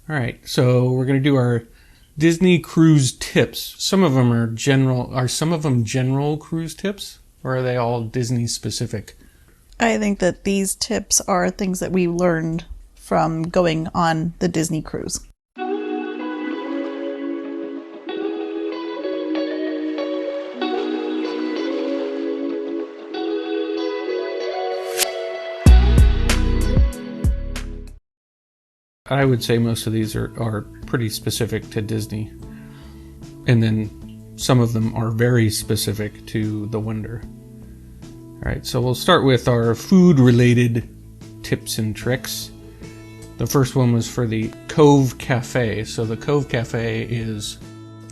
All right, so we're going to do our Disney cruise tips. Some of them are general. Are some of them general cruise tips, or are they all Disney specific? I think that these tips are things that we learned from going on the Disney cruise. I would say most of these are pretty specific to Disney. And then some of them are very specific to the Wonder. All right, so we'll start with our food-related tips and tricks. The first one was for the Cove Cafe. So the Cove Cafe is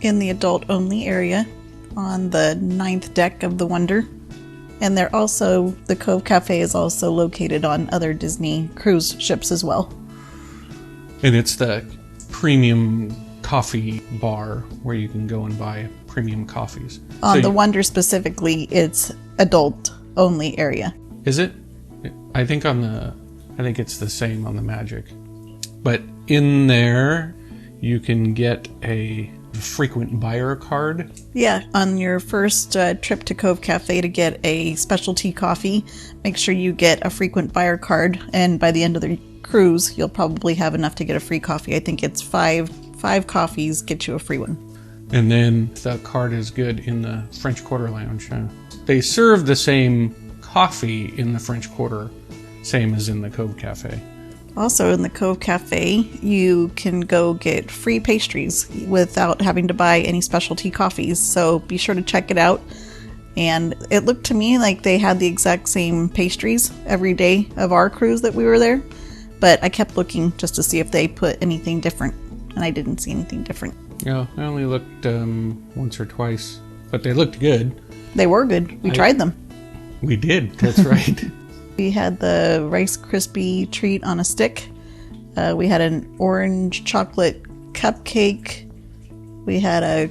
in the adult-only area on the 9th deck of the Wonder. And the Cove Cafe is also located on other Disney cruise ships as well. And it's the premium coffee bar where you can go and buy premium coffees. On the Wonder specifically, it's adult-only area. Is it? I think it's the same on the Magic. But in there, you can get a frequent buyer card. Yeah, on your first trip to Cove Cafe to get a specialty coffee, make sure you get a frequent buyer card, and by the end of the cruise, you'll probably have enough to get a free coffee. I think it's five coffees get you a free one. And then the card is good in the French Quarter Lounge. They serve the same coffee in the French Quarter, same as in the Cove Cafe. Also in the Cove Cafe, you can go get free pastries without having to buy any specialty coffees. So be sure to check it out. And it looked to me like they had the exact same pastries every day of our cruise that we were there. But I kept looking just to see if they put anything different, and I didn't see anything different. Yeah, I only looked once or twice, but they looked good. They were good. We tried them. We did, that's right. We had the Rice Krispie treat on a stick. We had an orange chocolate cupcake. We had a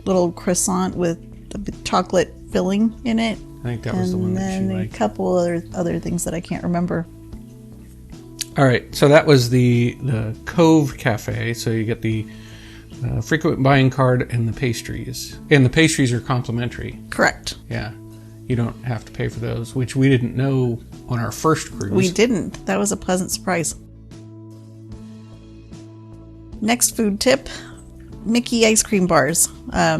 little croissant with a chocolate filling in it. I think that was the one that she liked. And then a couple other things that I can't remember. All right, so that was the Cove Cafe. So you get the frequent buying card and the pastries. And the pastries are complimentary. Correct. Yeah, you don't have to pay for those, which we didn't know on our first cruise. We didn't. That was a pleasant surprise. Next food tip, Mickey ice cream bars.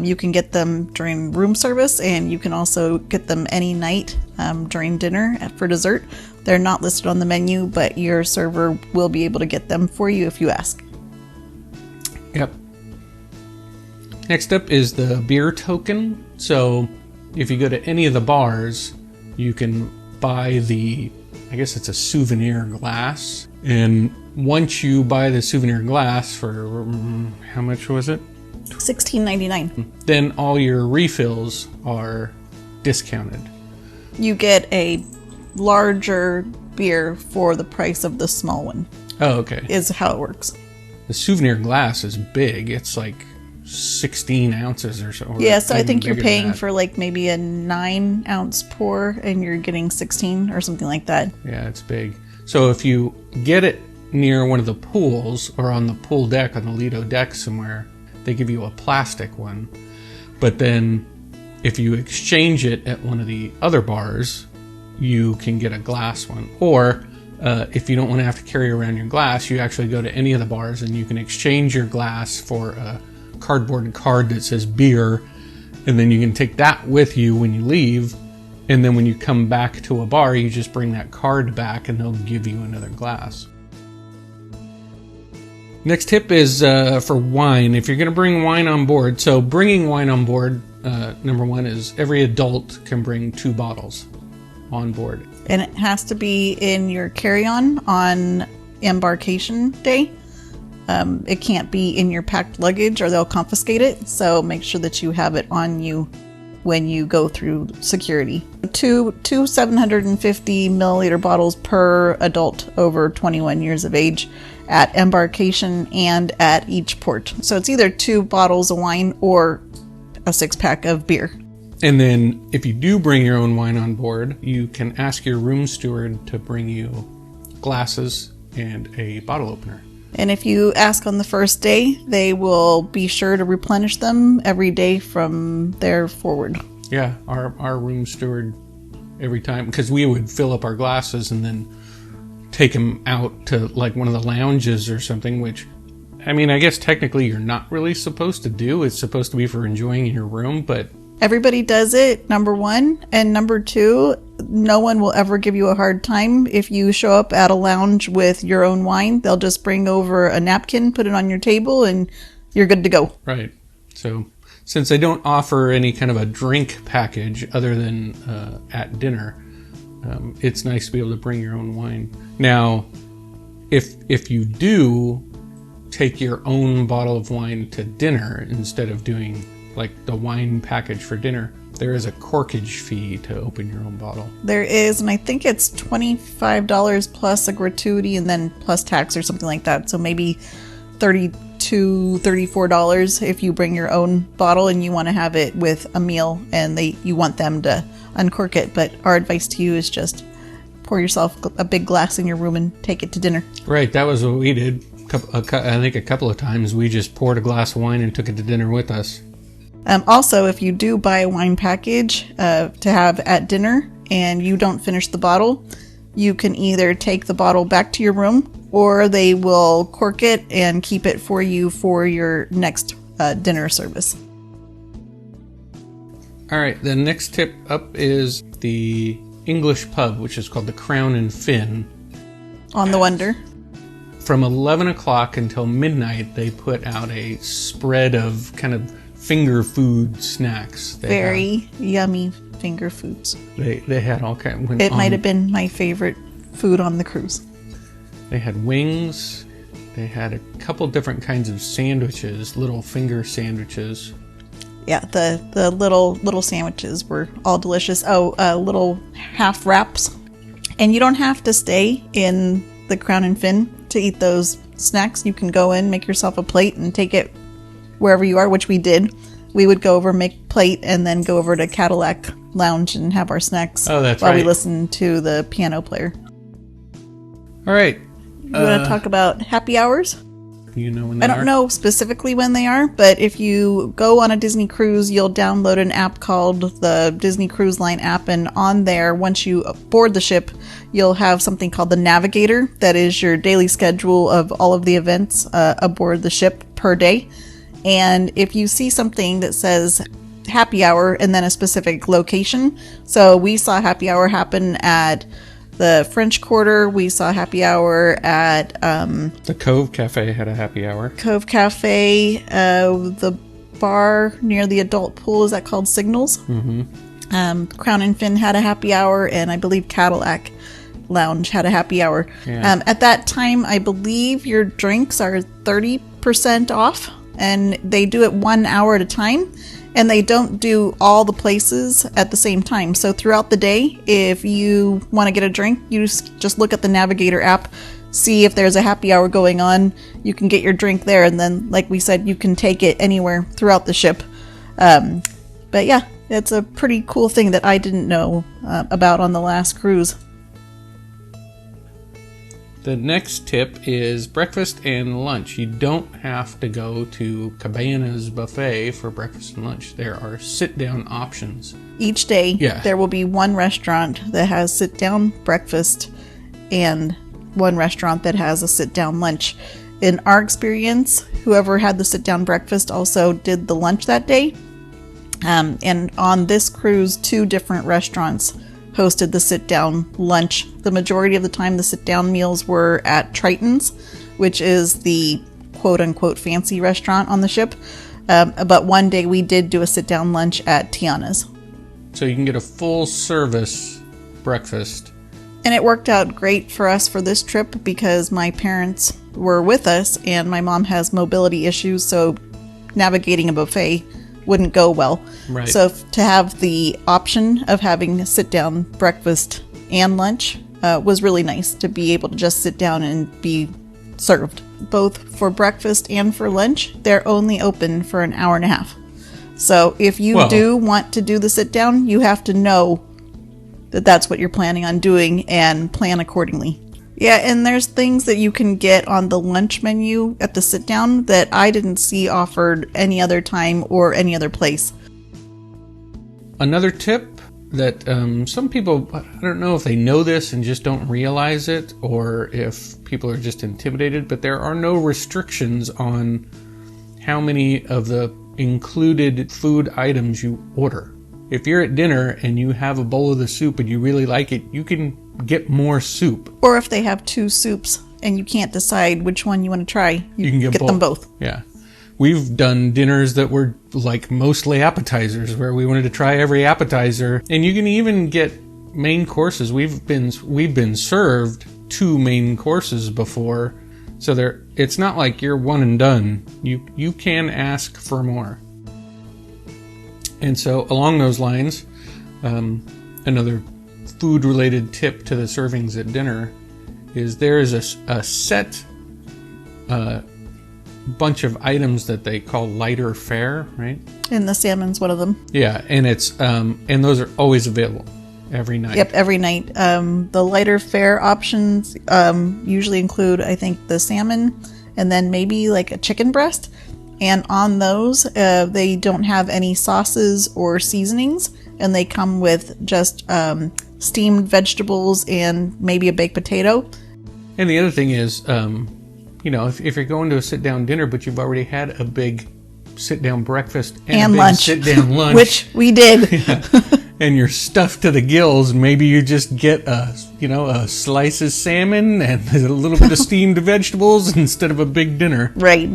You can get them during room service, and you can also get them any night during dinner for dessert. They're not listed on the menu, but your server will be able to get them for you if you ask. Yep. Next up is the beer token. So if you go to any of the bars, you can buy I guess it's a souvenir glass. And once you buy the souvenir glass for, how much was it? $16.99. Then all your refills are discounted. You get a larger beer for the price of the small one. Oh, okay. Is how it works. The souvenir glass is big. It's like 16 ounces or so. Yeah, so I think you're paying for like maybe a 9-ounce pour and you're getting 16 or something like that. Yeah, it's big. So if you get it near one of the pools or on the pool deck, on the Lido deck somewhere, they give you a plastic one. But then if you exchange it at one of the other bars, you can get a glass one. Or if you don't want to have to carry around your glass, you actually go to any of the bars and you can exchange your glass for a cardboard card that says beer, and then you can take that with you when you leave, and then when you come back to a bar, you just bring that card back and they'll give you another glass. Next tip is for wine. If you're going to bring wine on board, so bringing wine on board, number one is every adult can bring 2 bottles on board. And it has to be in your carry-on on embarkation day. It can't be in your packed luggage or they'll confiscate it. So make sure that you have it on you when you go through security. Two 750 milliliter bottles per adult over 21 years of age at embarkation and at each port. So it's either 2 bottles of wine or a 6-pack of beer. And then if you do bring your own wine on board, you can ask your room steward to bring you glasses and a bottle opener. And if you ask on the first day, they will be sure to replenish them every day from there forward. Yeah, our room steward every time, because we would fill up our glasses and then take them out to like one of the lounges or something, which, I mean, I guess technically you're not really supposed to do. It's supposed to be for enjoying in your room, but... Everybody does it, number one. And number two, no one will ever give you a hard time if you show up at a lounge with your own wine. They'll just bring over a napkin, put it on your table, and you're good to go. Right. So since they don't offer any kind of a drink package other than at dinner, it's nice to be able to bring your own wine. Now, if you do take your own bottle of wine to dinner instead of doing like the wine package for dinner, there is a corkage fee to open your own bottle. There is, and I think it's $25 plus a gratuity and then plus tax or something like that. So maybe $32, $34 if you bring your own bottle and you want to have it with a meal and you want them to uncork it. But our advice to you is just pour yourself a big glass in your room and take it to dinner. Right, that was what we did. I think a couple of times we just poured a glass of wine and took it to dinner with us. Also, if you do buy a wine package to have at dinner and you don't finish the bottle, you can either take the bottle back to your room or they will cork it and keep it for you for your next dinner service. All right, the next tip up is the English pub, which is called the Crown and Fin. On the Wonder. From 11 o'clock until midnight, they put out a spread of kind of finger food snacks. Very yummy finger foods. They had all kinds. It might have been my favorite food on the cruise. They had wings. They had a couple different kinds of sandwiches, little finger sandwiches. Yeah, the little sandwiches were all delicious. Oh, little half wraps. And you don't have to stay in the Crown and Fin to eat those snacks. You can go in, make yourself a plate, and take it wherever you are, which we did. We would go over, make plate, and then go over to Cadillac Lounge and have our snacks while we listened to the piano player. All right. You want to talk about happy hours? You know when they are? I don't know specifically when they are, but if you go on a Disney cruise, you'll download an app called the Disney Cruise Line app, and on there, once you board the ship, you'll have something called the Navigator. That is your daily schedule of all of the events aboard the ship per day. And if you see something that says happy hour and then a specific location, so we saw happy hour happen at the French Quarter, we saw happy hour at the Cove Cafe had a happy hour. Cove Cafe, the bar near the adult pool, is that called Signals? Mm-hmm. Crown and Fin had a happy hour, and I believe Cadillac Lounge had a happy hour. Yeah. At that time, I believe your drinks are 30% off. And they do it 1 hour at a time, and they don't do all the places at the same time. So throughout the day, if you want to get a drink, you just look at the Navigator app, see if there's a happy hour going on. You can get your drink there, and then, like we said, you can take it anywhere throughout the ship. But yeah, it's a pretty cool thing that I didn't know about on the last cruise. The next tip is breakfast and lunch. You don't have to go to Cabana's buffet for breakfast and lunch. There are sit-down options. Each day, There will be one restaurant that has sit-down breakfast and one restaurant that has a sit-down lunch. In our experience, whoever had the sit-down breakfast also did the lunch that day. And on this cruise, 2 different restaurants hosted the sit-down lunch. The majority of the time, the sit-down meals were at Triton's, which is the quote-unquote fancy restaurant on the ship. But one day we did do a sit-down lunch at Tiana's. So you can get a full-service breakfast. And it worked out great for us for this trip because my parents were with us, and my mom has mobility issues, so navigating a buffet wouldn't go well. Right. So to have the option of having a sit-down breakfast and lunch was really nice, to be able to just sit down and be served. Both for breakfast and for lunch, they're only open for an hour and a half. So if you do want to do the sit-down, you have to know that that's what you're planning on doing and plan accordingly. Yeah, and there's things that you can get on the lunch menu at the sit down that I didn't see offered any other time or any other place. Another tip that some people, I don't know if they know this and just don't realize it, or if people are just intimidated, but there are no restrictions on how many of the included food items you order. If you're at dinner and you have a bowl of the soup and you really like it, you can get more soup. Or if they have 2 soups and you can't decide which one you want to try, you can get them both. Yeah. We've done dinners that were like mostly appetizers, where we wanted to try every appetizer, and you can even get main courses. We've been served 2 main courses before, so it's not like you're one and done. You can ask for more. And so along those lines, another food-related tip to the servings at dinner is there is a set bunch of items that they call lighter fare, right? And the salmon's one of them. Yeah, and it's and those are always available every night. Yep, every night. The lighter fare options usually include, I think, the salmon and then maybe like a chicken breast. And on those, they don't have any sauces or seasonings, and they come with just steamed vegetables and maybe a baked potato. And the other thing is, if you're going to a sit-down dinner, but you've already had a big sit-down breakfast and a big lunch, sit-down lunch, which we did, yeah, and you're stuffed to the gills, maybe you just get a slice of salmon and a little bit of steamed vegetables instead of a big dinner. Right.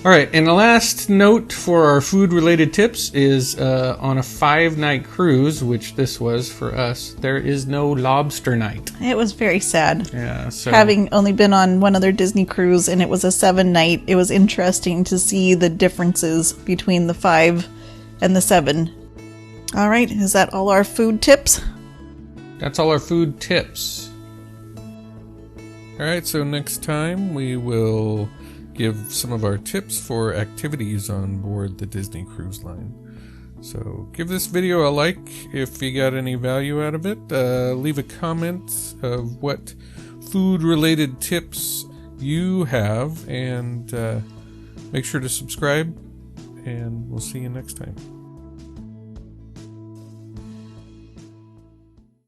All right, and the last note for our food-related tips is on a 5-night cruise, which this was for us, there is no lobster night. It was very sad. Yeah, so having only been on one other Disney cruise and it was a 7-night, it was interesting to see the differences between the 5 and the 7. All right, is that all our food tips? That's all our food tips. All right, so next time we will give some of our tips for activities on board the Disney Cruise Line. So give this video a like if you got any value out of it. Leave a comment of what food-related tips you have, and make sure to subscribe, and we'll see you next time.